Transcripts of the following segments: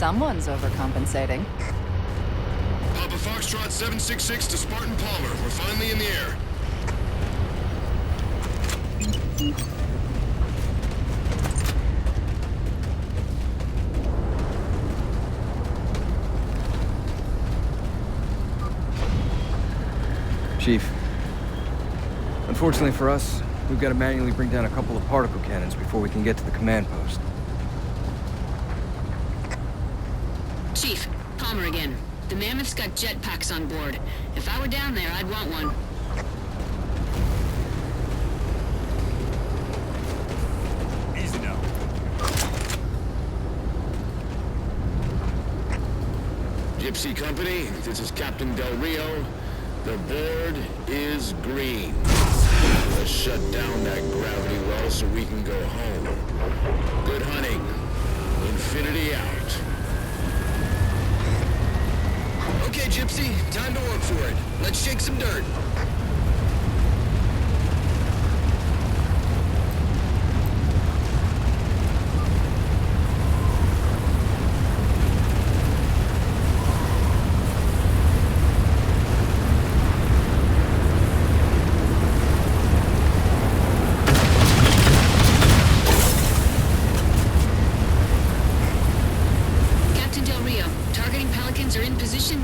Someone's overcompensating. Papa Foxtrot 766 to Spartan Palmer. We're finally in the air. Chief, unfortunately for us, we've got to manually bring down a couple of particle cannons before we can get to the command post. Chief, Palmer again. The Mammoth's got jetpacks on board. If I were down there, I'd want one. Easy now. Gypsy Company, this is Captain Del Rio. The board is green. Let's shut down that gravity well so we can go home. Good hunting. Infinity out. Okay, Gypsy, time to work for it. Let's shake some dirt.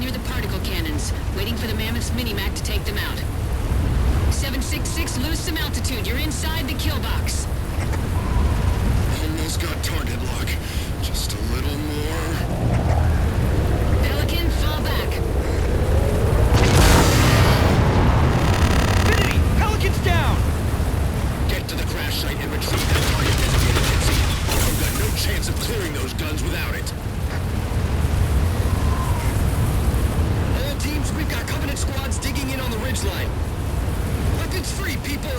Near the particle cannons, waiting for the Mammoth's mini-mac to take them out. 766, lose some altitude. You're inside the kill box. Almost got target lock. Just a little more. Pelican, fall back. Infinity! Pelican's down! Get to the crash site and retrieve that target designated, Gypsy. You've got no chance of clearing those guns without it. We've got Covenant squads digging in on the ridgeline. Weapons free, people!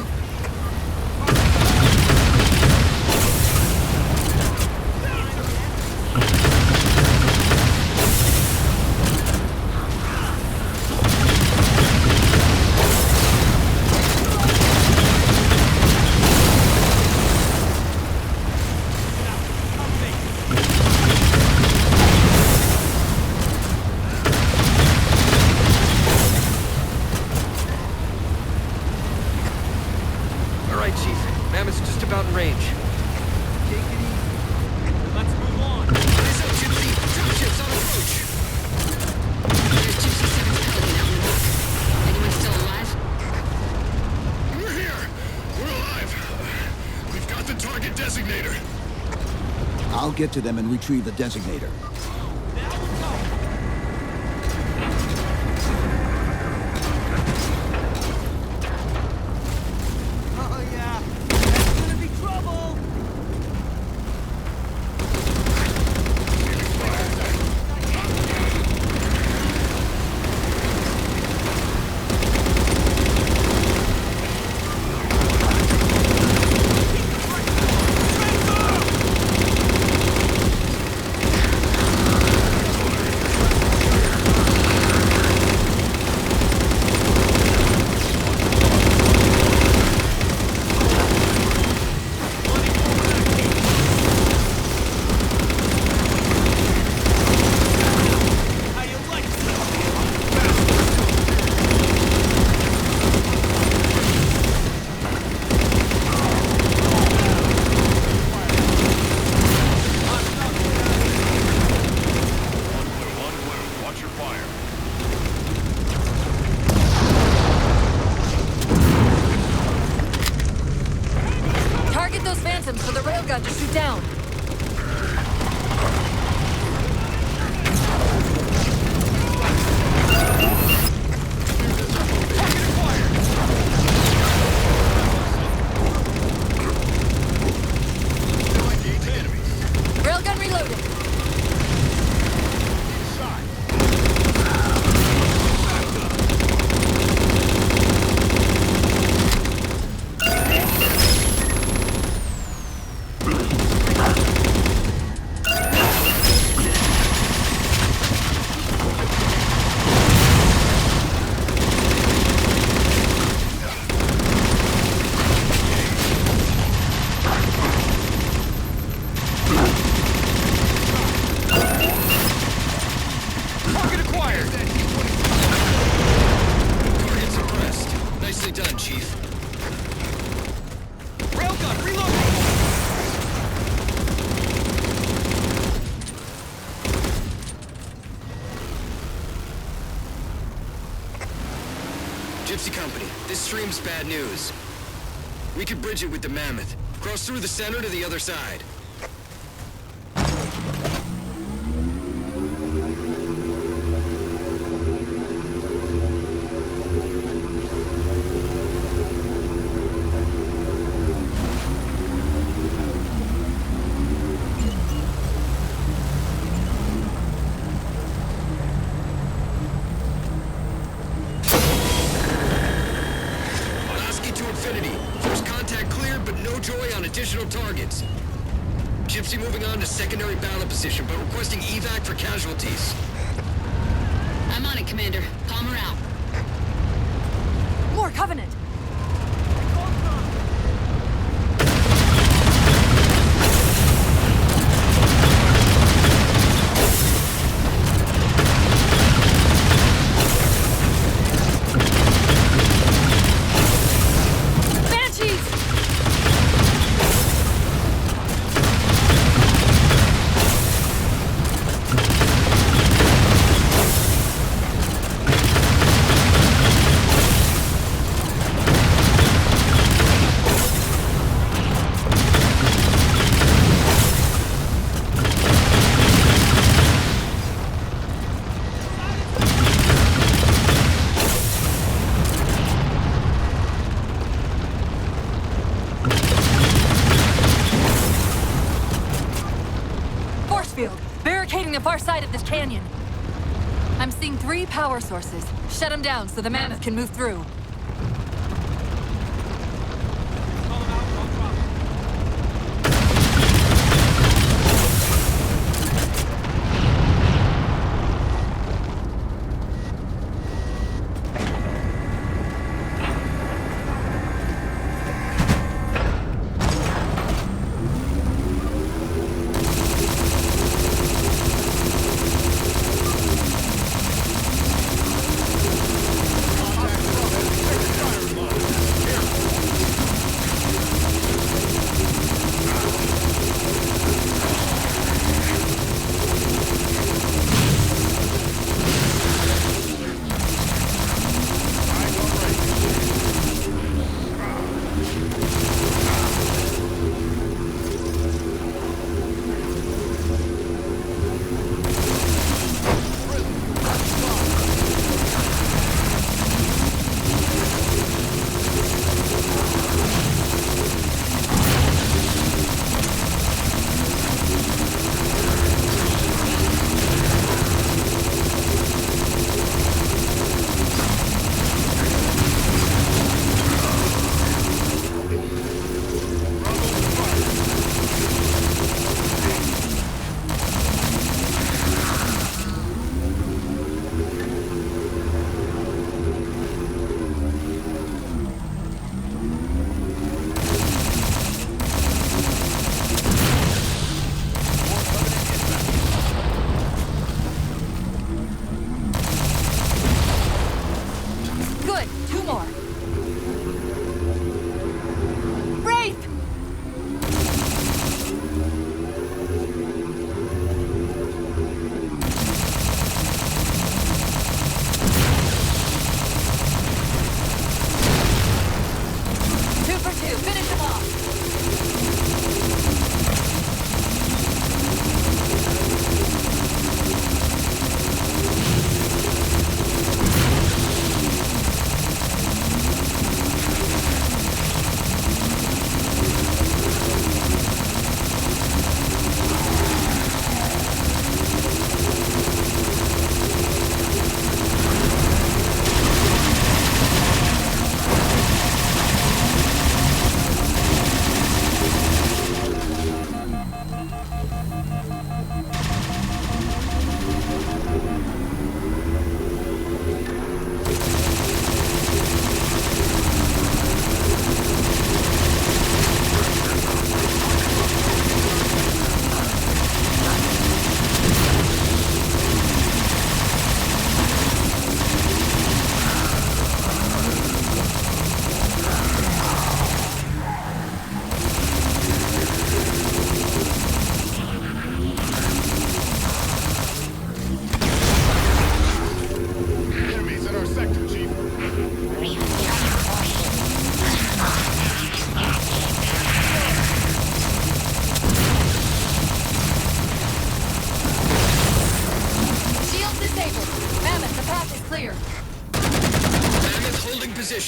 I'll get to them and retrieve the designator. Oh yeah, that's gonna be trouble! For the railgun to shoot down. Railgun reloaded. Nicely done, Chief. Railgun, reload! Gypsy Company, this stream's bad news. We could bridge it with the Mammoth. Cross through the center to the other side. Additional targets. Gypsy moving on to secondary battle position, but requesting evac for casualties. I'm on it, Commander. Palmer out. More Covenant! Barricading the far side of this canyon. I'm seeing 3 power sources. Shut them down so the Mammoth can move through.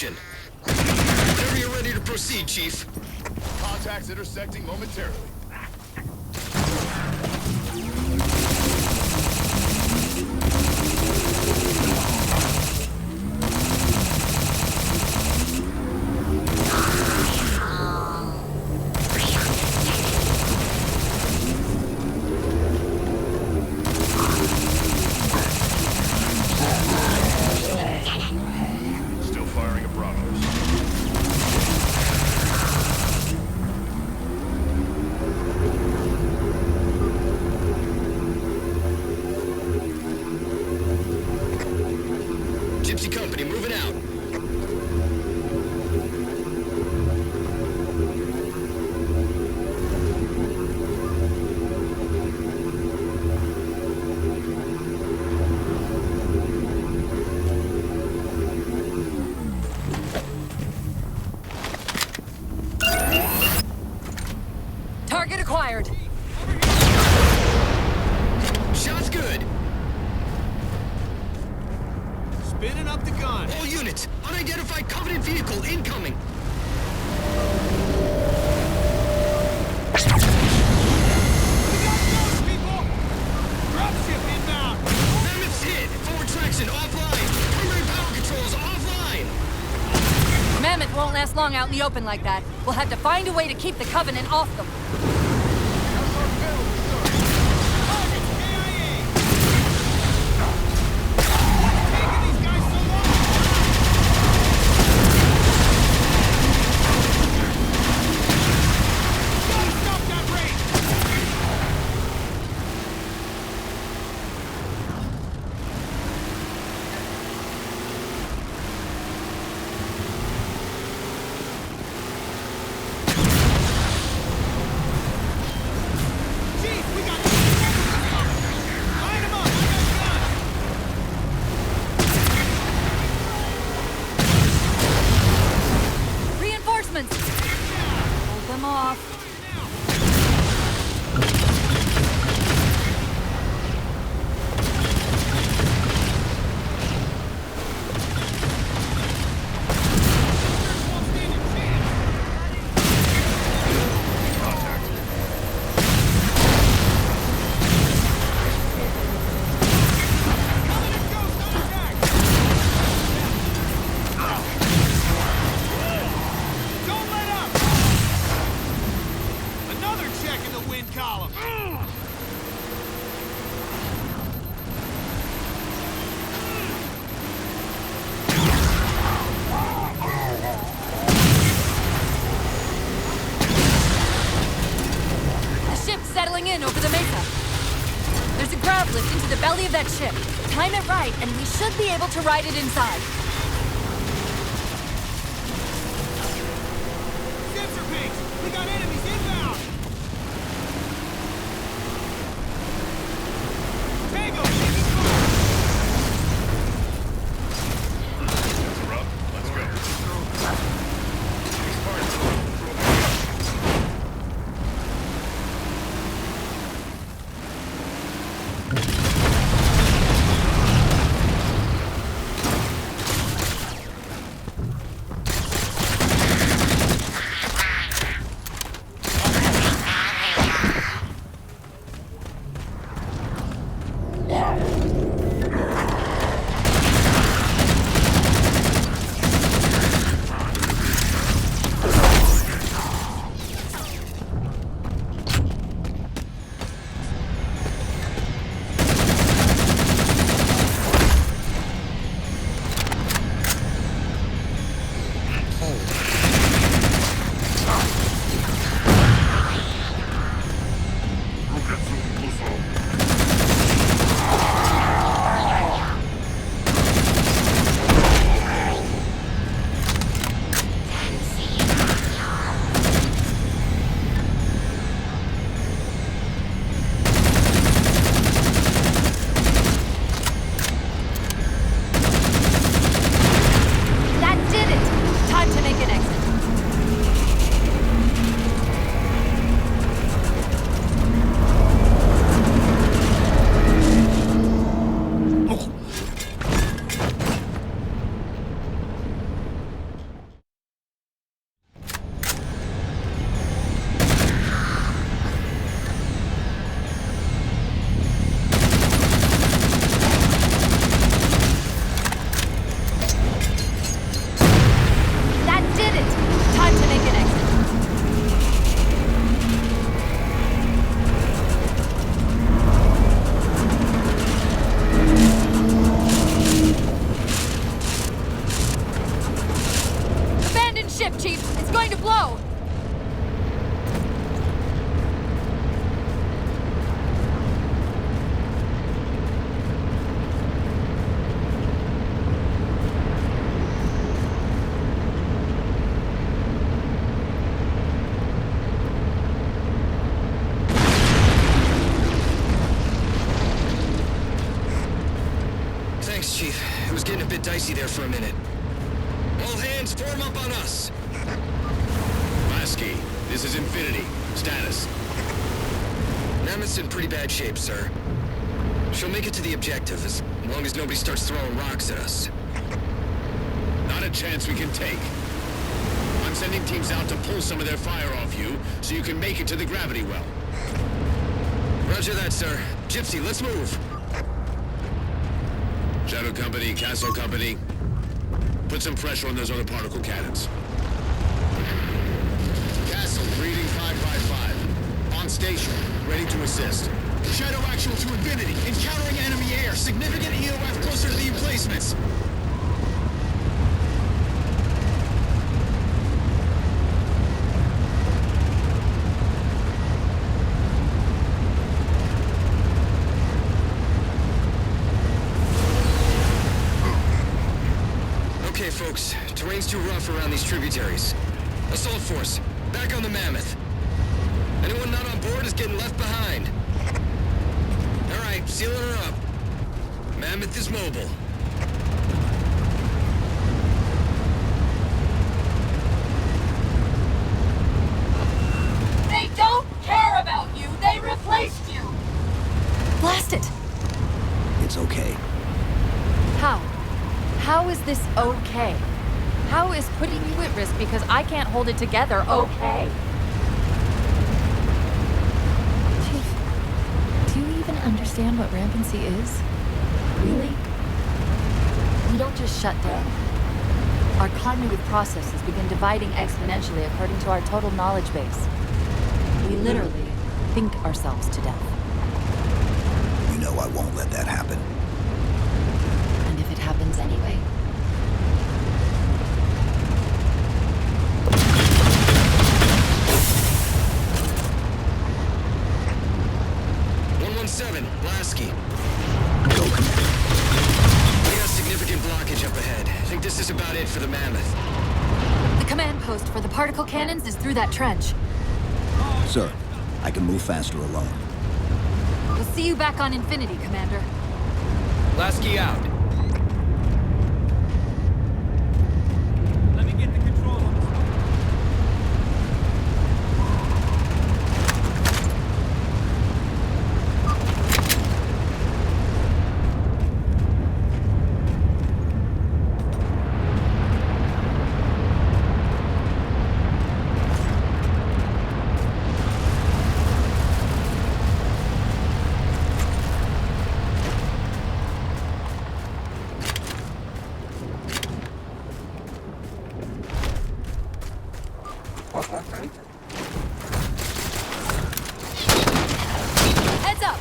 position. Whenever you're ready to proceed, Chief. Contacts intersecting momentarily. Still firing at Bravos. Gypsy Company moving out. Target acquired. Shot's good. Spinning up the gun. All units, unidentified Covenant vehicle incoming. We got ghosts, people! Dropship inbound! Mammoth's hit. Forward traction offline. Primary power controls offline. Mammoth won't last long out in the open like that. We'll have to find a way to keep the Covenant off them. Target's KIA! What's taking these guys so long? Gotta stop that race! Chief, we got line them up! I got guns! Reinforcements! Hold them off. Don't let up! Another check in the wind column. The ship's settling in over the mesa. There's a grav lift into the belly of that ship. Time it right, and we should be able to ride it inside. Sensor pings! We got enemies inbound! Tango, taking fire! Interrupt. Let's go. ship, Chief! It's going to blow! Thanks, Chief. It was getting a bit dicey there for a minute. All hands form up on us! Lasky, this is Infinity. Status. Mammoth's in pretty bad shape, sir. She'll make it to the objective as long as nobody starts throwing rocks at us. Not a chance we can take. I'm sending teams out to pull some of their fire off you, so you can make it to the gravity well. Roger that, sir. Gypsy, let's move. Shadow Company, Castle Company, put some pressure on those other particle cannons. Castle, reading 555. On station, ready to assist. Shadow actual to Infinity. Encountering enemy air. Significant EOF closer to the emplacements. Okay, folks. Terrain's too rough around these tributaries. Assault force, back on the Mammoth. Anyone not on board is getting left behind. All right, sealing her up. Mammoth is mobile. They don't care about you! They replaced you! Blast it! It's okay. How? How is this okay? How is putting you at risk because I can't hold it together okay? Chief, do you even understand what rampancy is? Really? We don't just shut down. Our cognitive processes begin dividing exponentially according to our total knowledge base. We literally think ourselves to death. You know I won't let that happen. And if it happens anyway? Lasky. Go, Commander. We got significant blockage up ahead. I think this is about it for the Mammoth. The command post for the particle cannons is through that trench. Sir, I can move faster alone. We'll see you back on Infinity, Commander. Lasky out. Let me get the control on this. Heads up!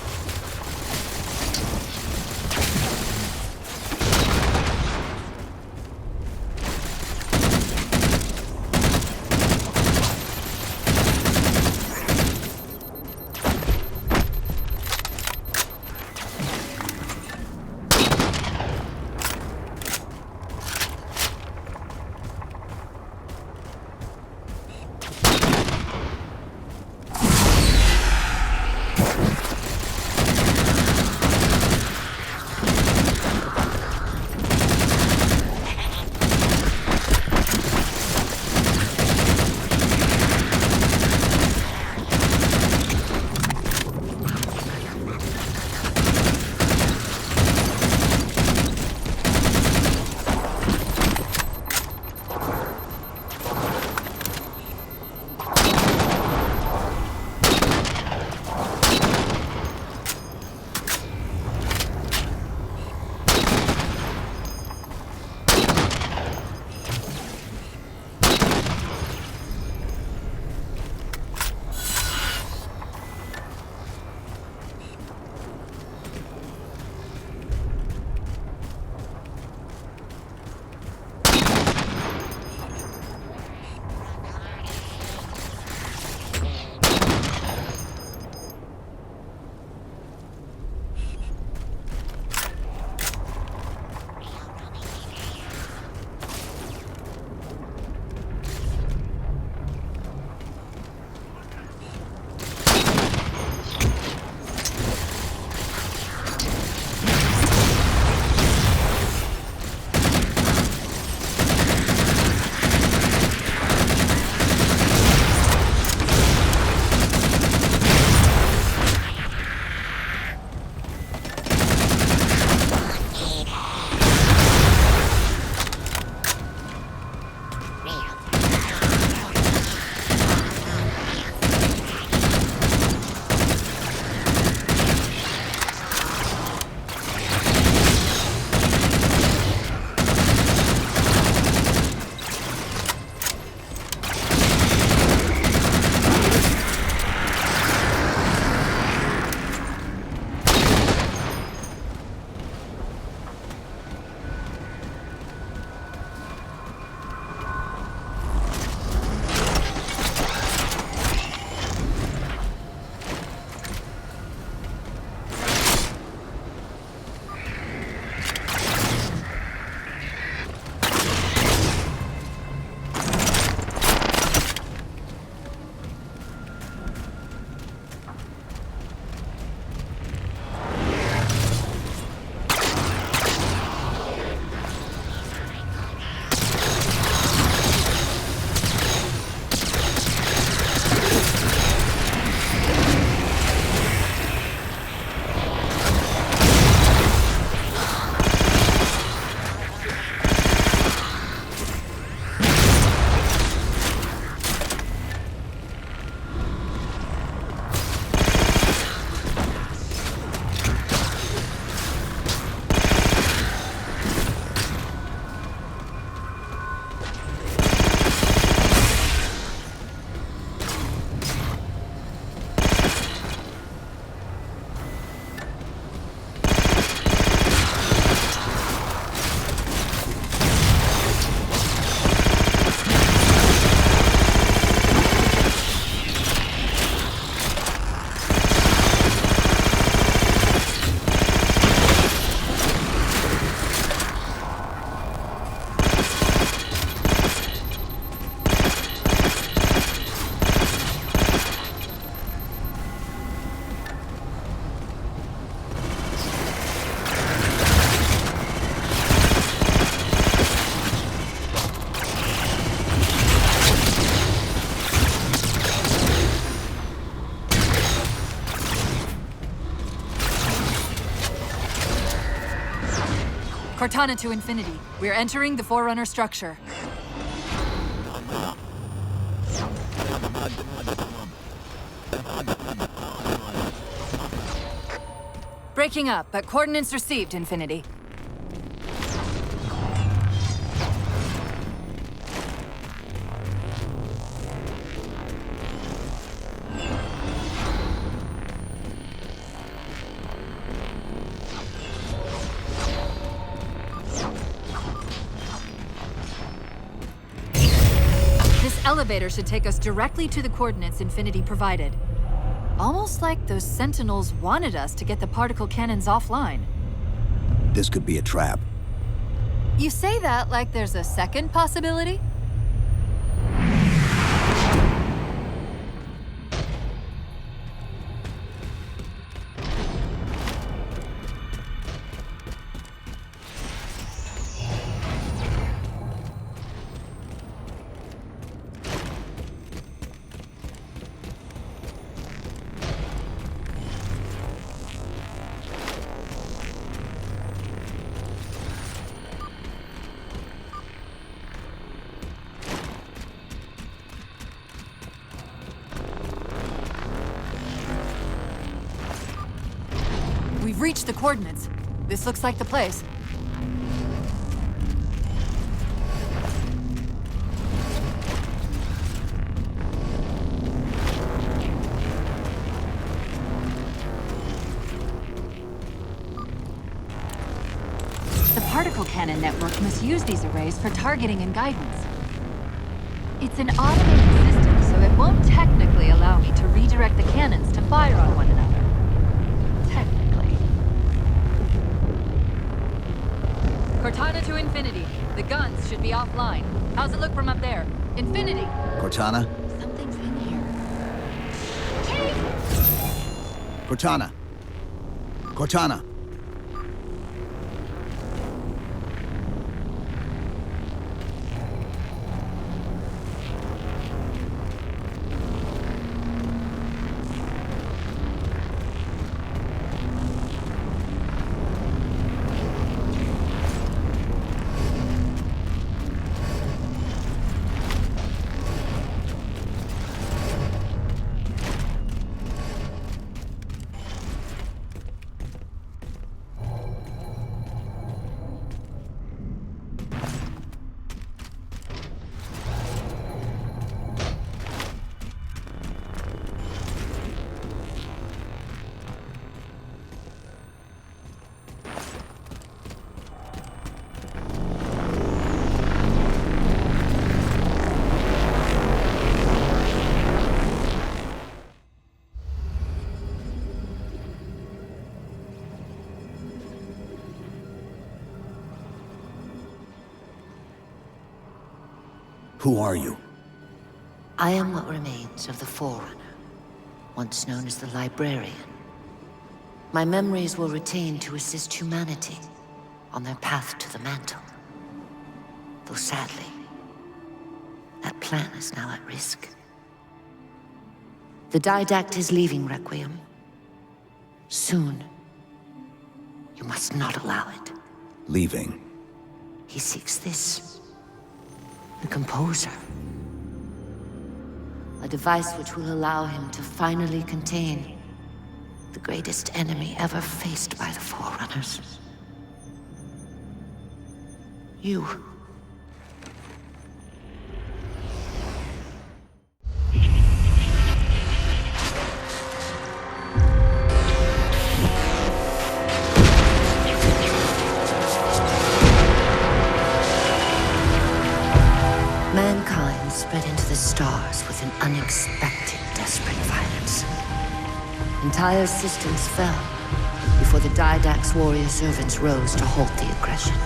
Cortana to Infinity. We're entering the Forerunner structure. Breaking up, but coordinates received, Infinity. This elevator should take us directly to the coordinates Infinity provided. Almost like those Sentinels wanted us to get the particle cannons offline. This could be a trap. You say that like there's a second possibility? We've reached the coordinates. This looks like the place. The particle cannon network must use these arrays for targeting and guidance. It's an automated system, so it won't technically allow me to redirect the cannons to fire on one another. Cortana to Infinity. The guns should be offline. How's it look from up there? Infinity! Cortana? Something's in here. Cortana! Cortana! Who are you? I am what remains of the Forerunner, once known as the Librarian. My memories were retained to assist humanity on their path to the mantle. Though sadly, that plan is now at risk. The Didact is leaving Requiem. Soon. You must not allow it. Leaving? He seeks this. The Composer. A device which will allow him to finally contain the greatest enemy ever faced by the Forerunners. You. Mankind spread into the stars with an unexpected, desperate violence. Entire systems fell before the Didact's warrior servants rose to halt the aggression.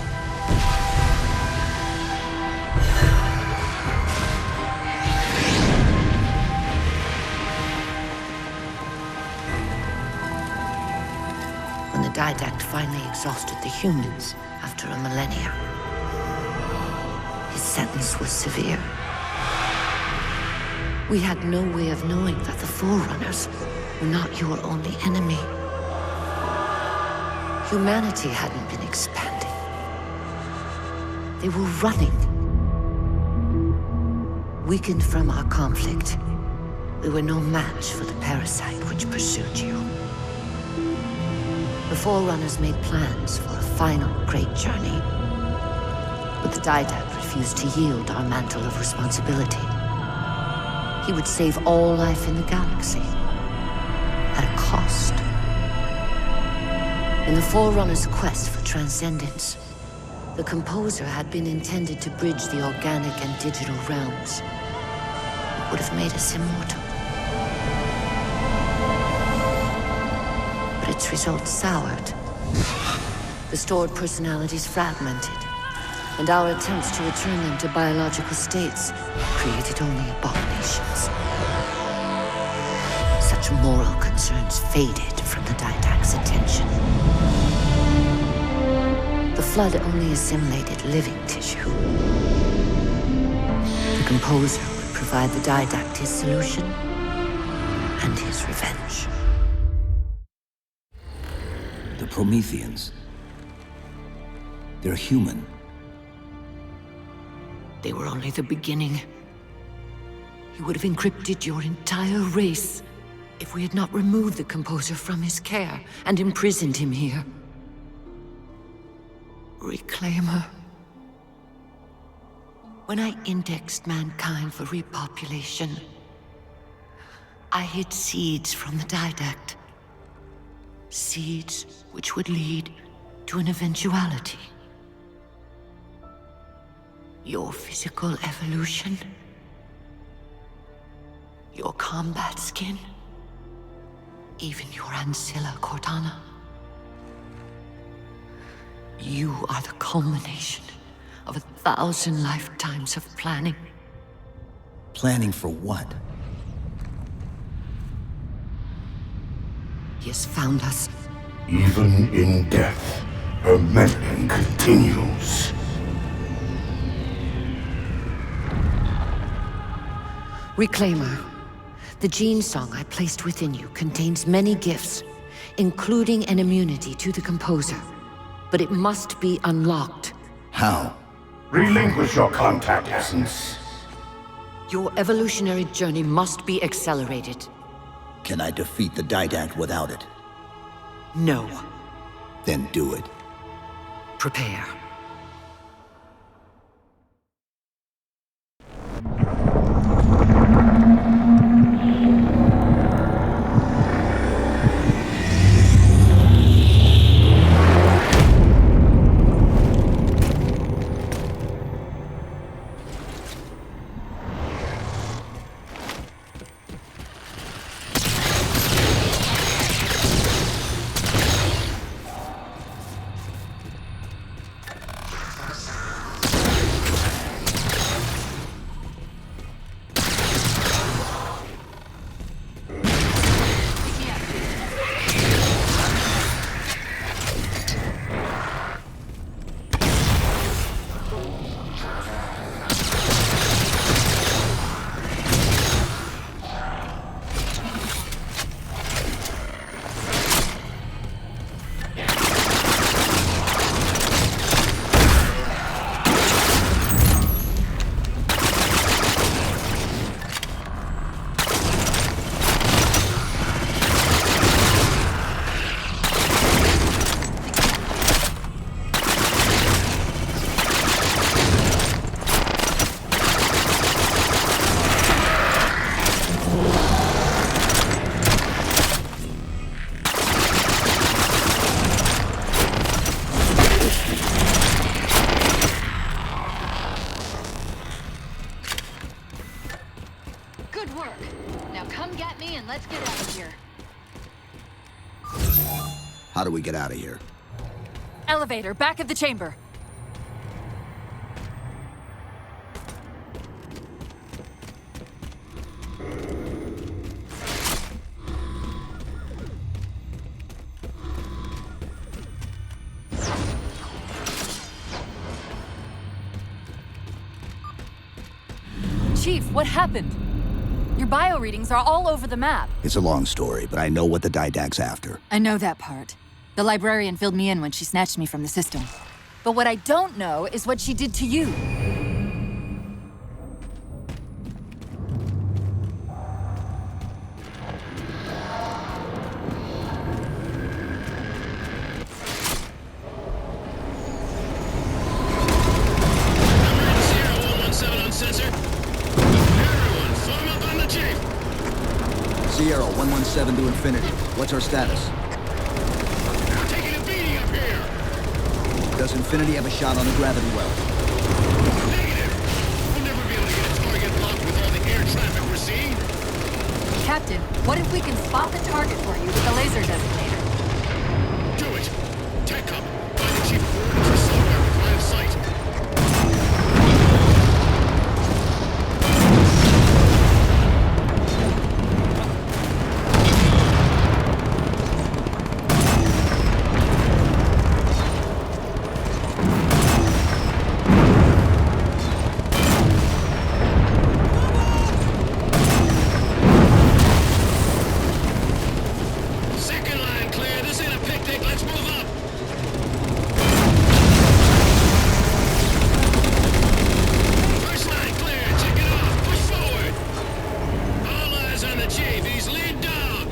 When the Didact finally exhausted the humans after a millennia, his sentence was severe. We had no way of knowing that the Forerunners were not your only enemy. Humanity hadn't been expanding. They were running. Weakened from our conflict, we were no match for the parasite which pursued you. The Forerunners made plans for a final great journey, but the Didact refused to yield our mantle of responsibility. He would save all life in the galaxy, at a cost. In the Forerunners' quest for transcendence, the Composer had been intended to bridge the organic and digital realms. It would have made us immortal. But its results soured. The stored personalities fragmented, and our attempts to return them to biological states created only abominations. Such moral concerns faded from the Didact's attention. The Flood only assimilated living tissue. The Composer would provide the Didact his solution and his revenge. The Prometheans. They're human. They were only the beginning. He would have encrypted your entire race if we had not removed the Composer from his care and imprisoned him here. Reclaimer. When I indexed mankind for repopulation, I hid seeds from the Didact. Seeds which would lead to an eventuality. Your physical evolution, your combat skin, even your ancilla Cortana. You are the culmination of 1,000 lifetimes of planning. Planning for what? He has found us. Even in death, her meddling continues. Reclaimer. The gene song I placed within you contains many gifts, including an immunity to the Composer. But it must be unlocked. How? Relinquish your contact essence. Your evolutionary journey must be accelerated. Can I defeat the Didact without it? No. Then do it. Prepare. Good work. Now come get me and let's get out of here. How do we get out of here? Elevator, back of the chamber. Chief, what happened? Your bio readings are all over the map. It's a long story, but I know what the Didact's after. I know that part. The librarian filled me in when she snatched me from the system. But what I don't know is what she did to you. Sierra 117 to infinity. What's our status? We're taking a beating up here. Does Infinity have a shot on the gravity well? Negative. We'll never be able to get a target locked with all the air traffic we're seeing. Captain, what if we can spot the target for you with the laser designator? Do it. TechCom. Find the chief coordinates somewhere with line of sight. Second line clear. This ain't a picnic. Let's move up. First line clear. Check it off. Push forward. All eyes on the chief. He's lead dog.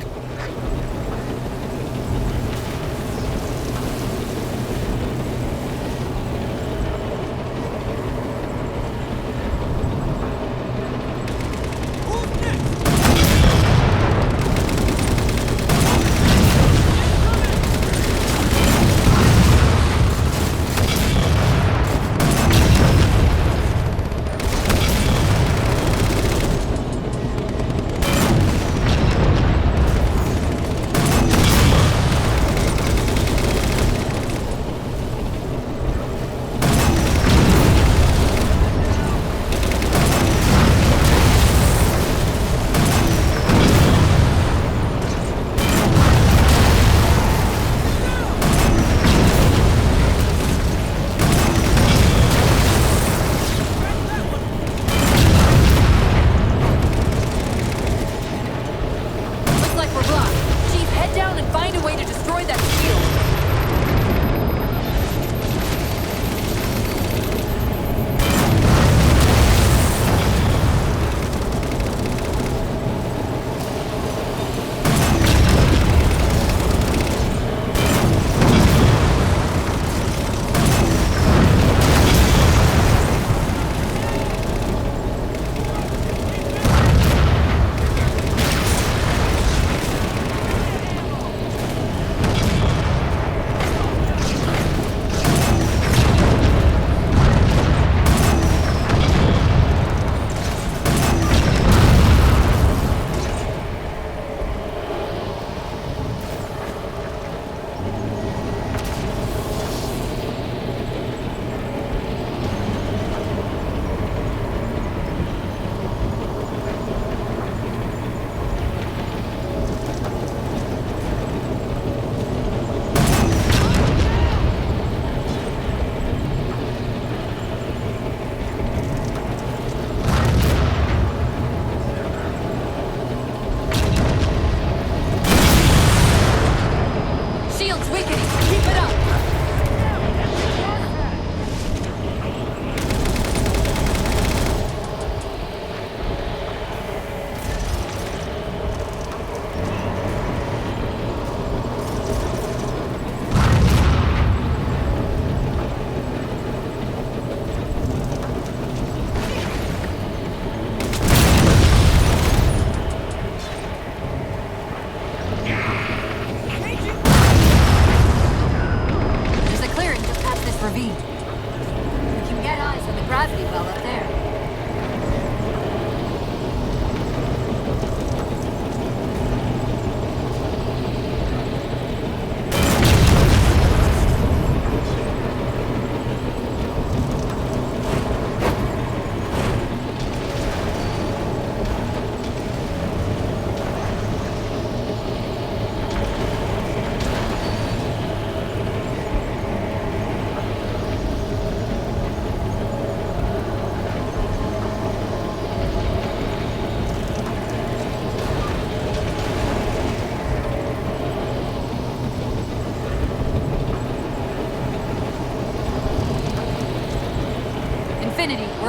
Looks like we're blocked. Chief, head down and find a way to destroy that shield.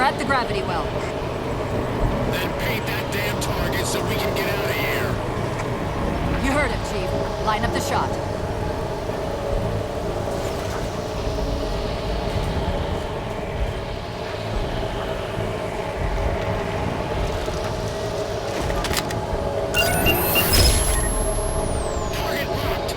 We're at the gravity well. Then paint that damn target so we can get out of here. You heard it, Chief. Line up the shot. Target locked.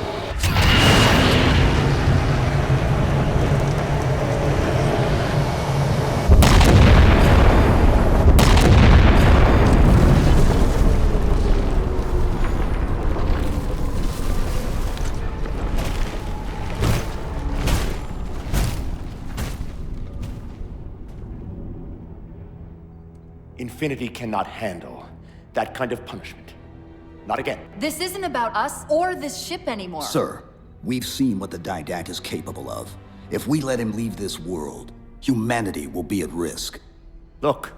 Infinity cannot handle that kind of punishment. Not again. This isn't about us or this ship anymore. Sir, we've seen what the Didact is capable of. If we let him leave this world, humanity will be at risk. Look,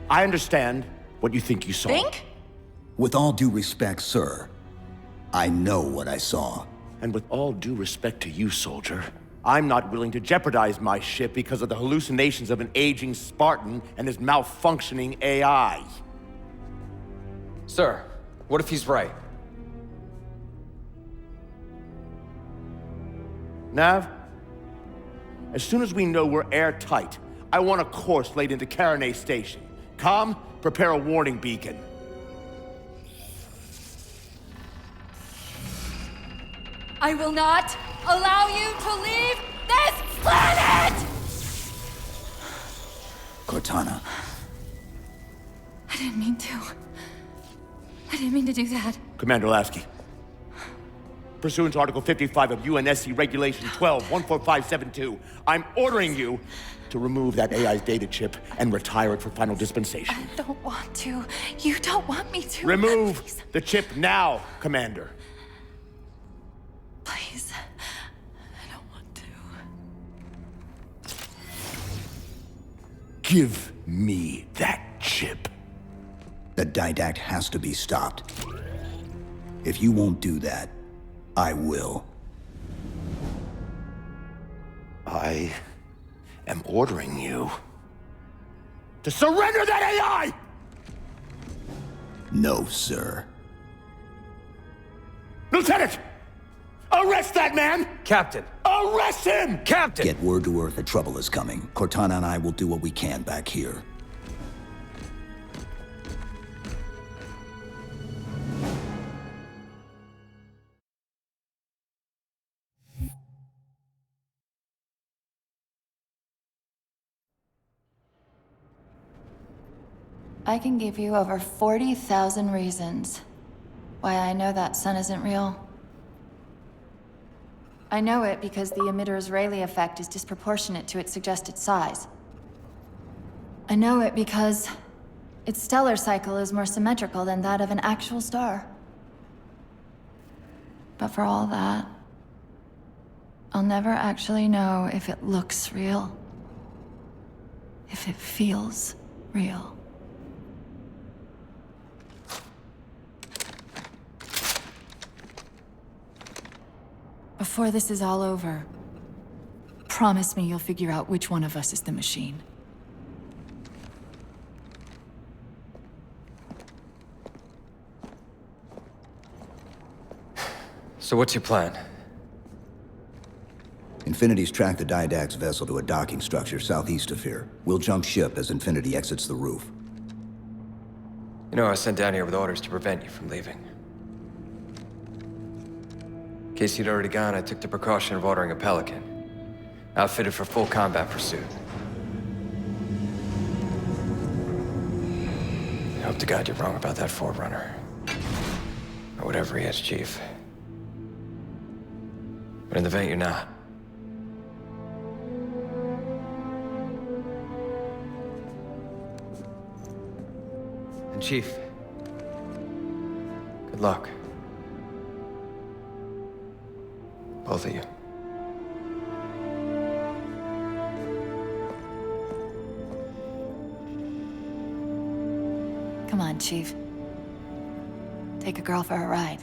I understand what you think you saw. Think? With all due respect, sir, I know what I saw. And with all due respect to you, soldier, I'm not willing to jeopardize my ship because of the hallucinations of an aging Spartan and his malfunctioning AI. Sir, what if he's right? Nav, as soon as we know we're airtight, I want a course laid into Carenay Station. Com, prepare a warning beacon. I will not allow you to leave this planet! Cortana, I didn't mean to. I didn't mean to do that. Commander Lasky, pursuant to Article 55 of UNSC Regulation 12-14572, I'm ordering you to remove that AI's data chip and retire it for final dispensation. I don't want to. You don't want me to. Remove Please. the chip now, Commander. Please. I don't want to. Give me that chip. the Didact has to be stopped. If you won't do that, I will. I am ordering you to surrender that AI! No, sir. Lieutenant! Arrest that man! Captain! Arrest him! Captain! Get word to Earth that trouble is coming. Cortana and I will do what we can back here. I can give you over 40,000 reasons why I know that sun isn't real. I know it because the emitter's Rayleigh effect is disproportionate to its suggested size. I know it because its stellar cycle is more symmetrical than that of an actual star. But for all that, I'll never actually know if it looks real, if it feels real. Before this is all over, promise me you'll figure out which one of us is the machine. So what's your plan? Infinity's tracked the Didact's vessel to a docking structure southeast of here. We'll jump ship as Infinity exits the roof. You know, I was sent down here with orders to prevent you from leaving. In case you'd already gone, I took the precaution of ordering a Pelican, outfitted for full combat pursuit. I hope to God you're wrong about that Forerunner. Or whatever he is, Chief. But in the event you're not. And Chief, good luck. Both of you. Come on, Chief. Take a girl for a ride.